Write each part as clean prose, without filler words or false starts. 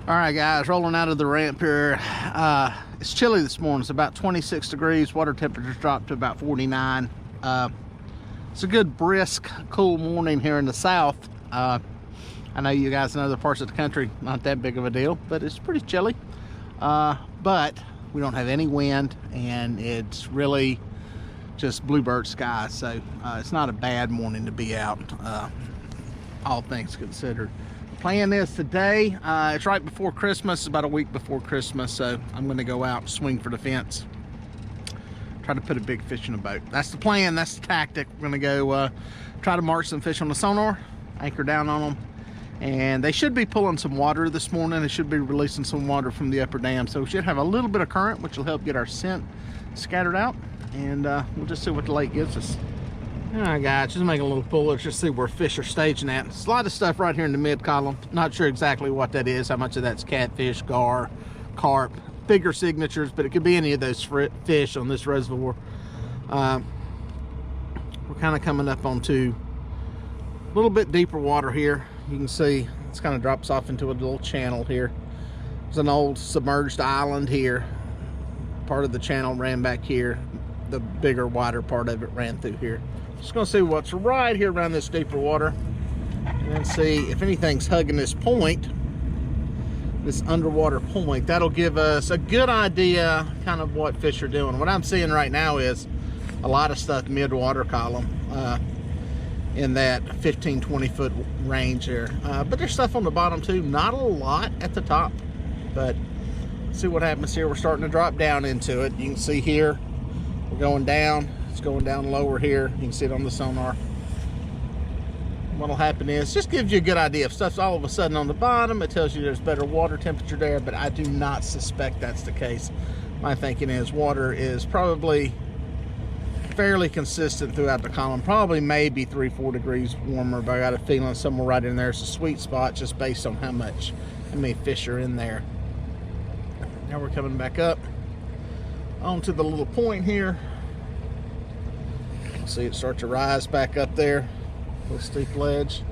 All right, guys, rolling out of the ramp here. It's chilly this morning. It's about 26 degrees. Water temperature's dropped to about 49. It's a good, brisk, cool morning here in the south. I know you guys in other parts of the country, not that big of a deal, but it's pretty chilly. But we don't have any wind, and it's really just bluebird skies. So it's not a bad morning to be out, all things considered. Plan is today, it's right before Christmas, about a week before Christmas, so I'm going to go out and swing for the fence, try to put a big fish in a boat. That's the plan, that's the tactic. We're going to go try to mark some fish on the sonar, anchor down on them, and they should be pulling some water this morning. They should be releasing some water from the upper dam, so we should have a little bit of current, which will help get our scent scattered out, and we'll just see what the lake gives us. All right, guys, just making a little pull. Let's just see where fish are staging at. There's a lot of stuff right here in the mid column. Not sure exactly what that is, how much of that's catfish, gar, carp, bigger signatures, but it could be any of those fish on this reservoir. We're kind of coming up onto a little bit deeper water here. You can see it's kind of drops off into a little channel here. There's an old submerged island here. Part of the channel ran back here. The bigger, wider part of it ran through here. Just gonna see what's right here around this deeper water, and then see if anything's hugging this point, this underwater point. That'll give us a good idea kind of what fish are doing. What I'm seeing right now is a lot of stuff mid-water column, in that 15-20 foot range there, but there's stuff on the bottom too. Not a lot at the top, but let's see what happens here. We're starting to drop down into it. You can see here we're going down. It's going down lower here. You can see it on the sonar. What'll happen is, just gives you a good idea. If stuff's all of a sudden on the bottom, it tells you there's better water temperature there, but I do not suspect that's the case. My thinking is water is probably fairly consistent throughout the column, probably maybe 3-4 degrees warmer, but I got a feeling somewhere right in there is a sweet spot, just based on how many fish are in there. Now we're coming back up onto the little point here. See it start to rise back up there, little steep ledge.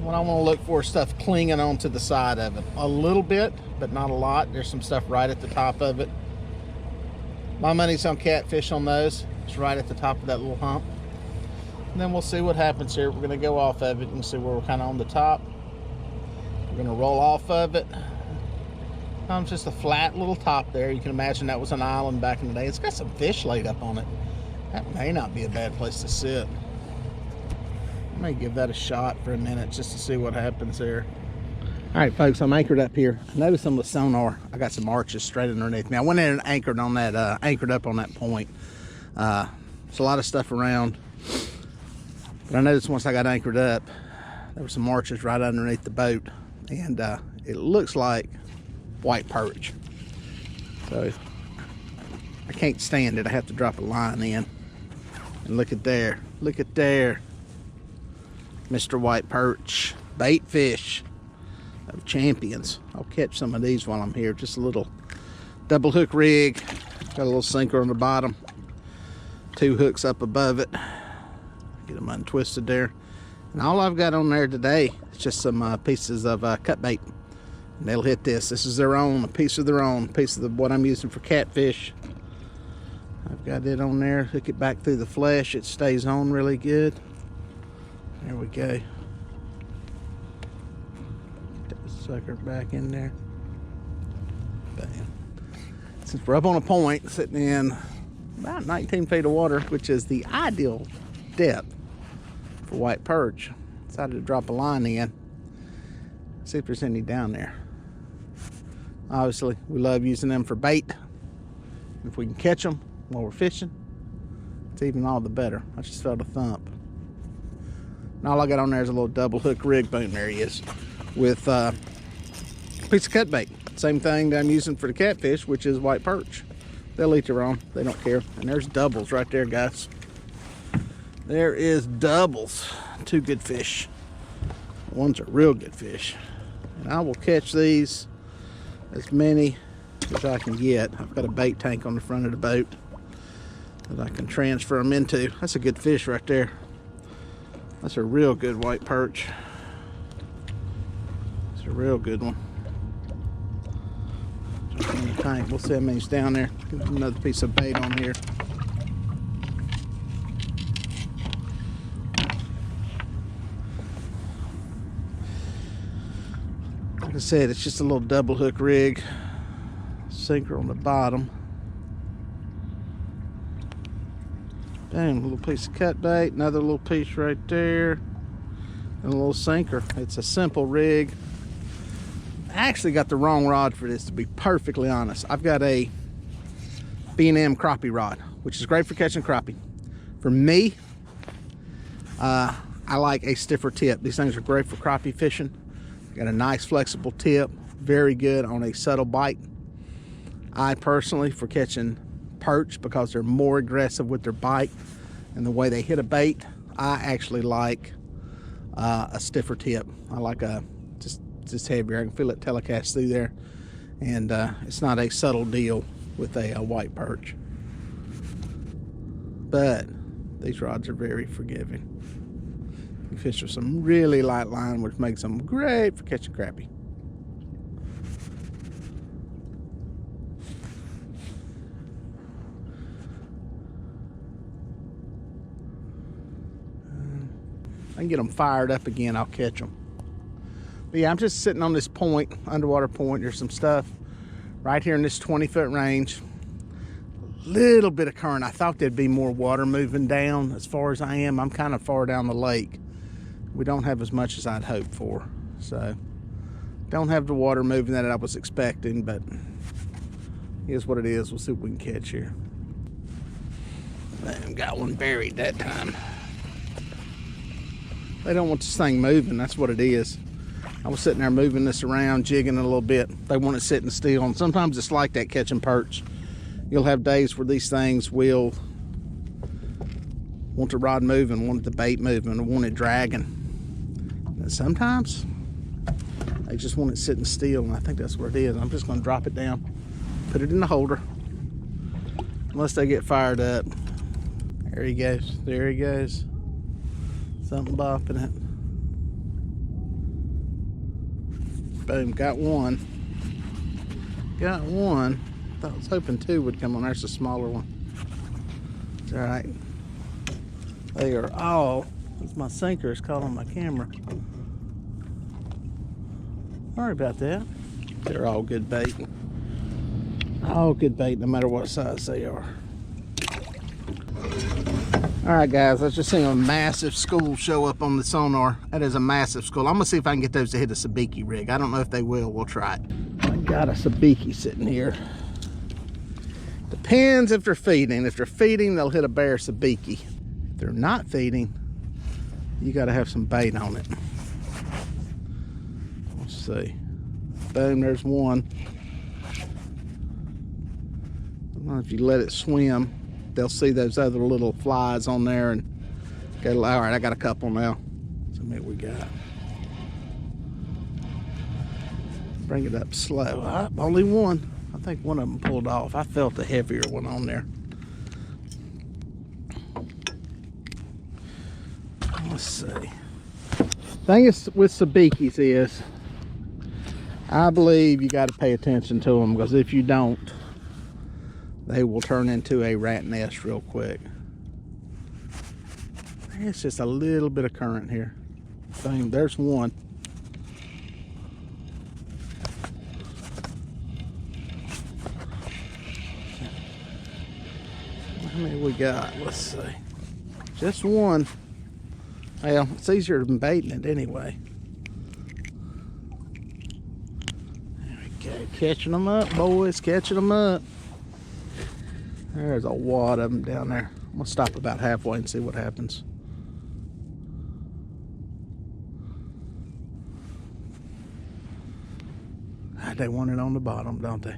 What I want to look for is stuff clinging onto the side of it a little bit, but not a lot. There's some stuff right at the top of it. My money's on catfish on those. It's right at the top of that little hump, and then we'll see what happens here. We're going to go off of it. You can see where we're kind of on the top. We're going to roll off of it. It's just a flat little top there. You can imagine that was an island back in the day. It's got some fish laid up on it. That may not be a bad place to sit. I may give that a shot for a minute just to see what happens there. All right, folks, I'm anchored up here. Notice on the sonar, I got some arches straight underneath me. I went in and anchored on that, anchored up on that point. There's a lot of stuff around, but I noticed once I got anchored up, there were some arches right underneath the boat, and it looks like white perch. So I can't stand it. I have to drop a line in. And look at there. Look at there. Mr. White Perch. Bait fish of champions. I'll catch some of these while I'm here. Just a little double hook rig. Got a little sinker on the bottom. 2 hooks up above it. Get them untwisted there. And all I've got on there today is just some pieces of cut bait. And they'll hit this. This is their own, a piece of their own. Piece of what I'm using for catfish. I've got it on there. Hook it back through the flesh. It stays on really good. There we go. Get the sucker back in there. Bam. Since we're up on a point, sitting in about 19 feet of water, which is the ideal depth for white perch, decided to drop a line in. See if there's any down there. Obviously, we love using them for bait. If we can catch them while we're fishing, it's even all the better. I just felt a thump. And all I got on there is a little double hook rig. Boom, there he is, with a piece of cut bait. Same thing that I'm using for the catfish, which is white perch. They'll eat their own, they don't care. And there's doubles right there, guys. There is doubles. 2 good fish. One's a real good fish. And I will catch these, as many as I can get. I've got a bait tank on the front of the boat that I can transfer them into. That's a good fish right there. That's a real good white perch. It's a real good one. tank. We'll see how many's down there. Another piece of bait on here. Like I said, it's just a little double hook rig. Sinker on the bottom. Dang, a little piece of cut bait, another little piece right there, and a little sinker. It's a simple rig. I actually got the wrong rod for this, to be perfectly honest. I've got a B&M crappie rod, which is great for catching crappie. For me, I like a stiffer tip. These things are great for crappie fishing. Got a nice flexible tip, very good on a subtle bite. I personally, for catching perch, because they're more aggressive with their bite and the way they hit a bait, I actually like a stiffer tip. I like a just heavier. I can feel it telecast through there, and it's not a subtle deal with a white perch. But these rods are very forgiving. You fish with some really light line, which makes them great for catching crappie. I can get them fired up again, I'll catch them. But yeah, I'm just sitting on this point, underwater point. There's some stuff right here in this 20-foot range. Little bit of current. I thought there'd be more water moving down. As far as I am, I'm kind of far down the lake. We don't have as much as I'd hoped for. So, don't have the water moving that I was expecting, but here's what it is. We'll see what we can catch here. Man, got one buried that time. They don't want this thing moving, that's what it is. I was sitting there moving this around, jigging it a little bit. They want it sitting still, and sometimes it's like that catching perch. You'll have days where these things will want the rod moving, want the bait moving, want it dragging. And sometimes they just want it sitting still, and I think that's what it is. I'm just gonna drop it down, put it in the holder, unless they get fired up. There he goes, there he goes. Something bopping it. Boom, got one. Got one. I was hoping two would come on. There's a smaller one. It's all right. They are all, as my sinker is calling my camera. Sorry about that. They're all good bait. All good bait, no matter what size they are. All right, guys, I just seen a massive school show up on the sonar. That is a massive school. I'm gonna see if I can get those to hit a sabiki rig. I don't know if they will. We'll try it. I got a sabiki sitting here. Depends if they're feeding. If they're feeding, they'll hit a bare sabiki. If they're not feeding, you got to have some bait on it. Let's see. Boom, there's one. I don't know if you let it swim, they'll see those other little flies on there and go, all right, I got a couple now. So maybe we got. Bring it up slow. Only one. I think one of them pulled off. I felt a heavier one on there. Let's see. Thing is with sabikis is, I believe you got to pay attention to them, because if you don't, they will turn into a rat nest real quick. It's just a little bit of current here. Boom, there's one. How many we got? Let's see. Just one. Well, it's easier than baiting it anyway. There we go. Catching them up, boys. Catching them up. There's a wad of them down there. I'm gonna stop about halfway and see what happens. They want it on the bottom, don't they?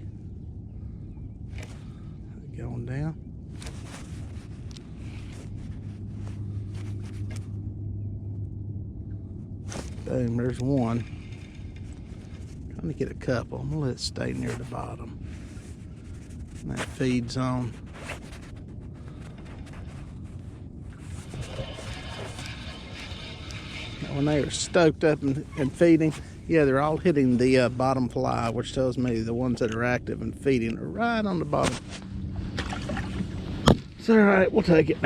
Going down. Boom, there's one. Trying to get a couple. I'm gonna let it stay near the bottom. That feed zone. When they are stoked up and feeding, Yeah, they're all hitting the bottom fly, which tells me the ones that are active and feeding are right on the bottom. It's all right, we'll take it.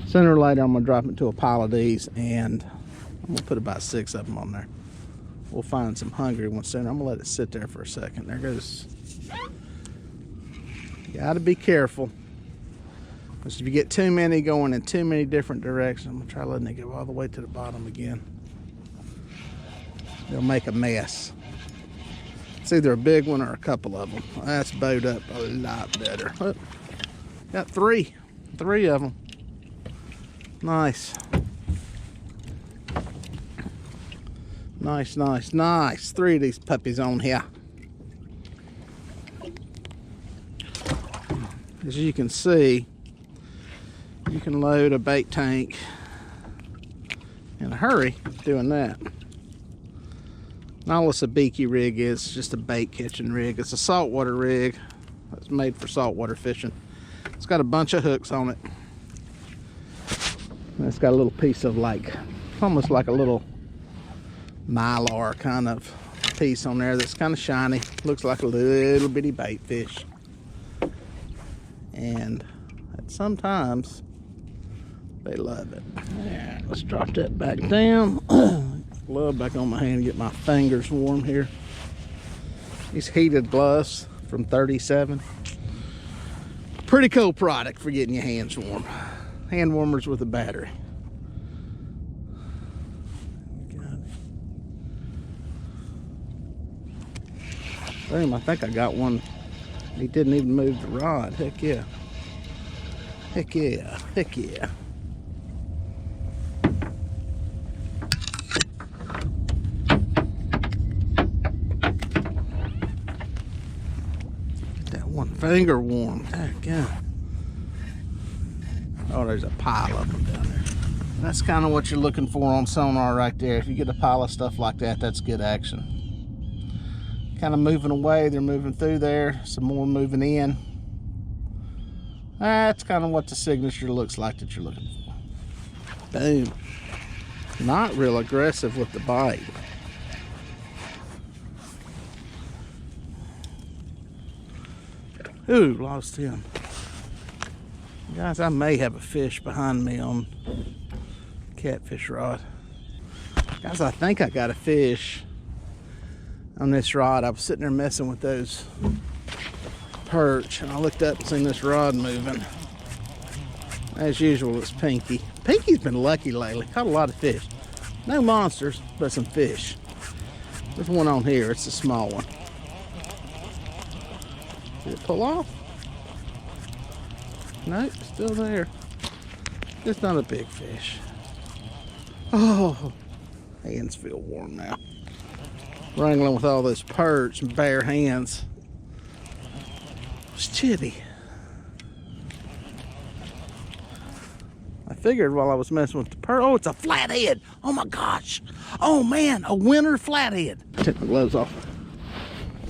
Sooner or later, I'm gonna drop it into a pile of these, and I'm gonna put about 6 of them on there. We'll find some hungry ones sooner. I'm gonna let it sit there for a second. There goes. You gotta be careful. Because if you get too many going in too many different directions, I'm gonna try letting it go all the way to the bottom again. They'll make a mess. It's either a big one or a couple of them. That's bowed up a lot better. Oh, got three of them. Nice. Nice. 3 of these puppies on here. As you can see, you can load a bait tank in a hurry doing that. And all this sabiki rig is just a bait catching rig. It's a saltwater rig that's made for saltwater fishing. It's got a bunch of hooks on it. And it's got a little piece of almost like a little mylar kind of piece on there that's kind of shiny. Looks like a little bitty bait fish. And sometimes they love it. Yeah, let's drop that back down. Glove back on my hand, get my fingers warm here. These heated gloves from 37. Pretty cool product for getting your hands warm. Hand warmers with a battery. Boom, I think I got one. He didn't even move the rod. Heck yeah. Heck yeah. Heck yeah. Get that one finger warm. Heck yeah. Oh, there's a pile of them down there. That's kind of what you're looking for on sonar right there. If you get a pile of stuff like that, that's good action. Kind of moving away, they're moving through there, some more moving in. That's kind of what the signature looks like that you're looking for. Boom. Not real aggressive with the bite. Ooh, lost him. Guys, I may have a fish behind me on catfish rod. Guys, I think I got a fish on this rod. I was sitting there messing with those perch, and I looked up and seen this rod moving. As usual, it's Pinky. Pinky's been lucky lately. Caught a lot of fish. No monsters, but some fish. There's one on here. It's a small one. Did it pull off? Nope, still there. It's not a big fish. Oh, hands feel warm now. Wrangling with all this perch and bare hands. It's chilly. I figured while I was messing with the perch, oh, it's a flathead. Oh my gosh. Oh man, a winter flathead. Take my gloves off.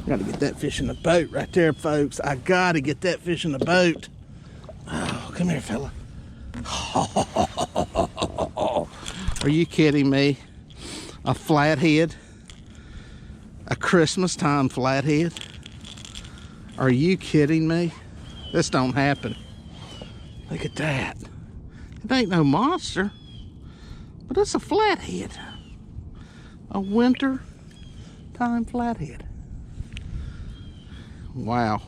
Gotta get that fish in the boat right there, folks. I gotta get that fish in the boat. Oh, come here, fella. Are you kidding me? A flathead? A Christmas time flathead? Are you kidding me? This don't happen. Look at that. It ain't no monster, but it's a flathead. A winter time flathead. Wow.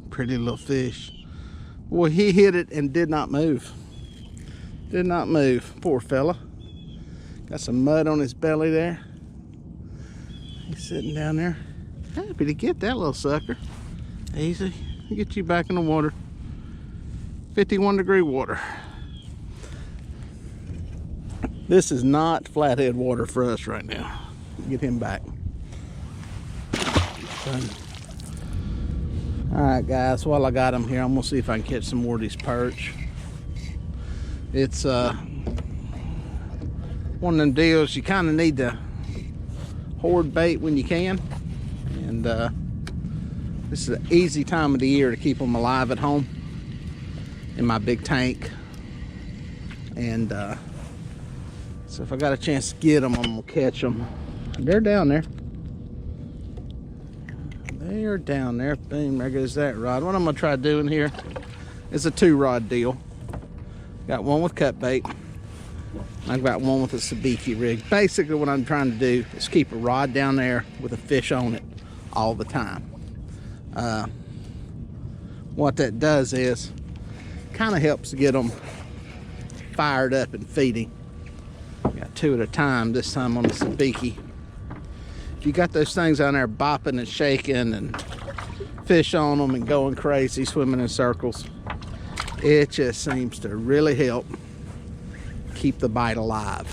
Pretty little fish. Boy, he hit it and did not move. Did not move. Poor fella. Got some mud on his belly there. He's sitting down there. Happy to get that little sucker. Easy. Get you back in the water. 51-degree water. This is not flathead water for us right now. Get him back. Alright guys, while I got him here, I'm gonna see if I can catch some more of these perch. It's one of them deals you kind of need to hoard bait when you can, and this is an easy time of the year to keep them alive at home in my big tank. And so if I got a chance to get them, I'm gonna catch them. They're down there. They're down there. Boom, there goes that rod. What I'm gonna try doing here is a 2-rod deal. Got one with cut bait. I've got one with a sabiki rig. Basically what I'm trying to do is keep a rod down there with a fish on it all the time. What that does is kind of helps get them fired up and feeding. Got 2 at a time, this time on the sabiki. If you got those things on there bopping and shaking and fish on them and going crazy, swimming in circles, it just seems to really help keep the bite alive.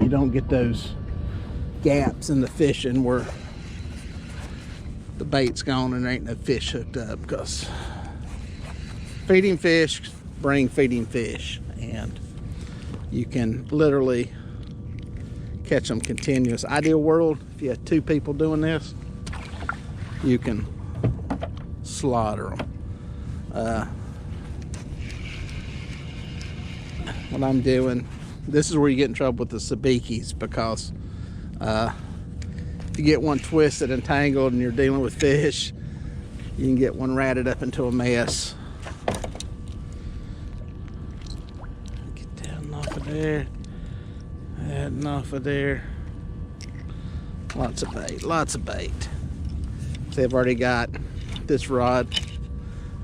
You don't get those gaps in the fishing where the bait's gone and there ain't no fish hooked up, because feeding fish bring feeding fish, and you can literally catch them continuous. Ideal world, if you had 2 people doing this, you can slaughter them. What I'm doing, this is where you get in trouble with the sabikis, because if you get one twisted and tangled and you're dealing with fish, you can get one ratted up into a mess. Get down off of there, and off of there. Lots of bait, lots of bait. See, I've already got this rod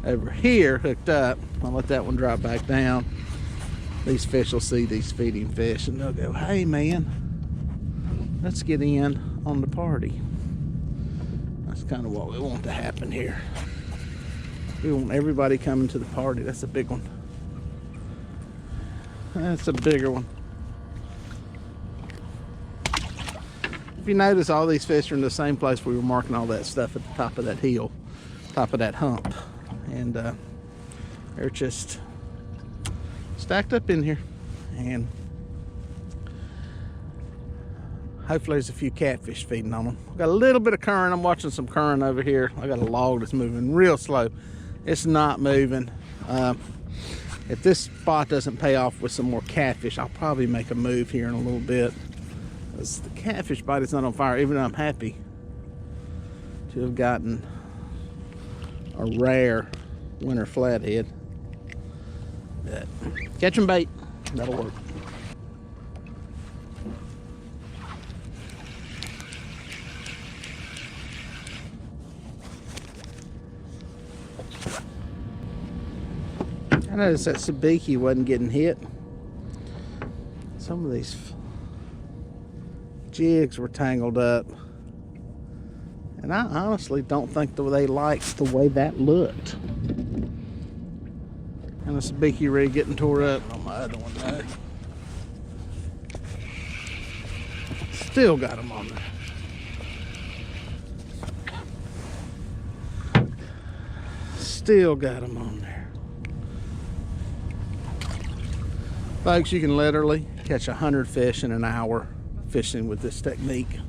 over here hooked up. I'll let that one drop back down. These fish will see these feeding fish and they'll go, hey man, let's get in on the party. That's kind of what we want to happen here. We want everybody coming to the party. That's a big one. That's a bigger one. If you notice, all these fish are in the same place we were marking all that stuff at the top of that hill, top of that hump. And they're just stacked up in here, and hopefully there's a few catfish feeding on them. Got a little bit of current. I'm watching some current over here. I got a log that's moving real slow. It's not moving. If this spot doesn't pay off with some more catfish, I'll probably make a move here in a little bit, because the catfish bite is not on fire, even though I'm happy to have gotten a rare winter flathead. But catching bait, that'll work. I noticed that sabiki wasn't getting hit. Some of these jigs were tangled up, and I honestly don't think that they liked the way that looked. And the sabiki rig getting tore up on my other one though. Still got them on there. Still got them on there. Folks, you can literally catch 100 fish in an hour fishing with this technique.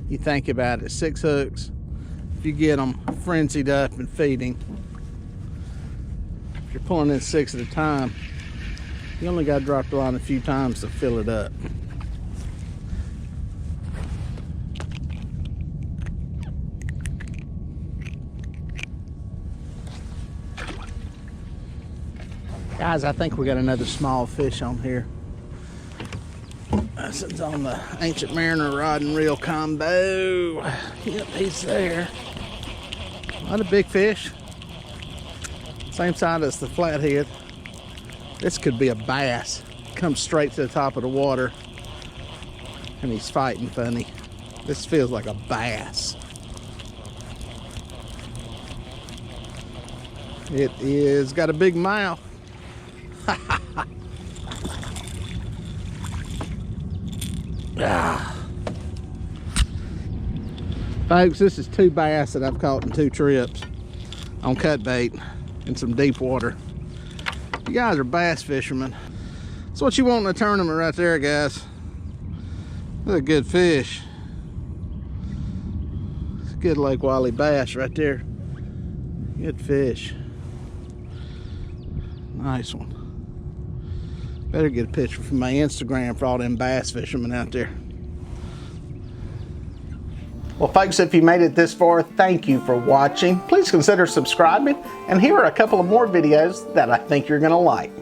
You think about it, 6 hooks. If you get them frenzied up and feeding, if you're pulling in 6 at a time, you only got to drop the line a few times to fill it up. Guys, I think we got another small fish on here. This is on the Ancient Mariner rod and reel combo. Yep, he's there. Not a big fish. Same size as the flathead. This could be a bass. Comes straight to the top of the water, and he's fighting funny. This feels like a bass. It is got a big mouth. Folks, this is 2 bass that I've caught in 2 trips on cut bait in some deep water. You guys are bass fishermen. That's what you want in a tournament right there, guys. That's a good fish. It's a good Lake Wylie bass right there. Good fish. Nice one. Better get a picture from my Instagram for all them bass fishermen out there. Well, folks, if you made it this far, thank you for watching. Please consider subscribing, and here are a couple of more videos that I think you're going to like.